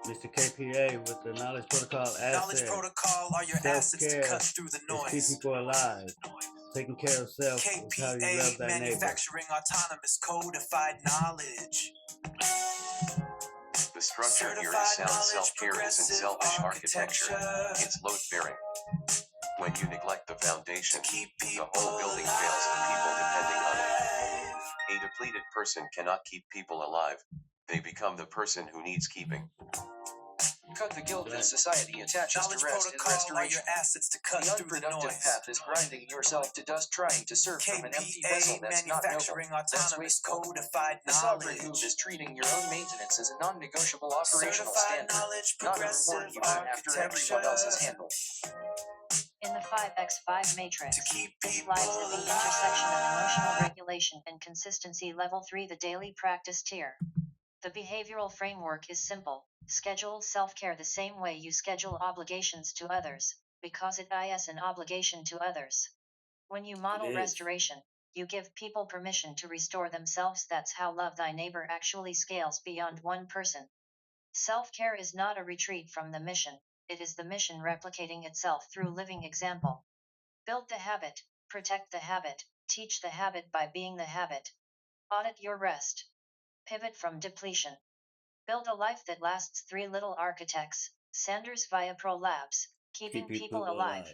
Mr. KPA with the Knowledge Protocol Knowledge asset. protocol are your assets to cut through the Self-care is keep noise. people alive. Taking care of self is how you love KPA thy neighbor. manufacturing autonomous codified knowledge. The structure here is sound. Self-care isn't selfish architecture, it's load-bearing. When you neglect the foundation, the whole building fails the people depending on it. A depleted person cannot keep people alive. They become the person who needs keeping. Cut the guilt that society attaches Knowledge to rest and protocol are restoration. your assets to cut The through the unproductive noise. path is grinding yourself to dust trying to serve from an empty vessel KPA that's not noble. manufacturing That's autonomous wasteful. codified The sovereign move knowledge. is treating your own maintenance as a non-negotiable operational Certified standard, knowledge, not a progressive reward given after everyone else is architecture. handled. In the 5x5 matrix, To keep this people lies at the intersection of emotional regulation and consistency level 3, the daily practice tier. The behavioral framework is simple. Schedule self-care the same way you schedule obligations to others, because it is an obligation to others. When you model restoration, you give people permission to restore themselves. That's how love thy neighbor actually scales beyond one person. Self-care is not a retreat from the mission, it is the mission replicating itself through living example. Build the habit, protect the habit, teach the habit by being the habit. Audit your rest. Pivot from depletion. Build a life that lasts. 3 Little Architects, Sanders via Pro Labs, keeping people alive.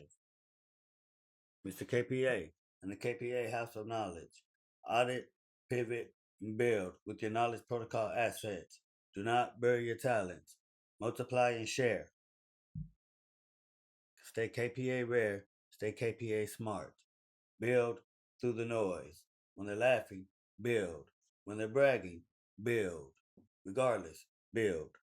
Mr. KPA and the KPA House of Knowledge. Audit, pivot, and build with your Knowledge Protocol assets. Do not bury your talents. Multiply and share. Stay KPA rare, stay KPA smart. Build through the noise. When they're laughing, build. When they're bragging, build. Regardless, build.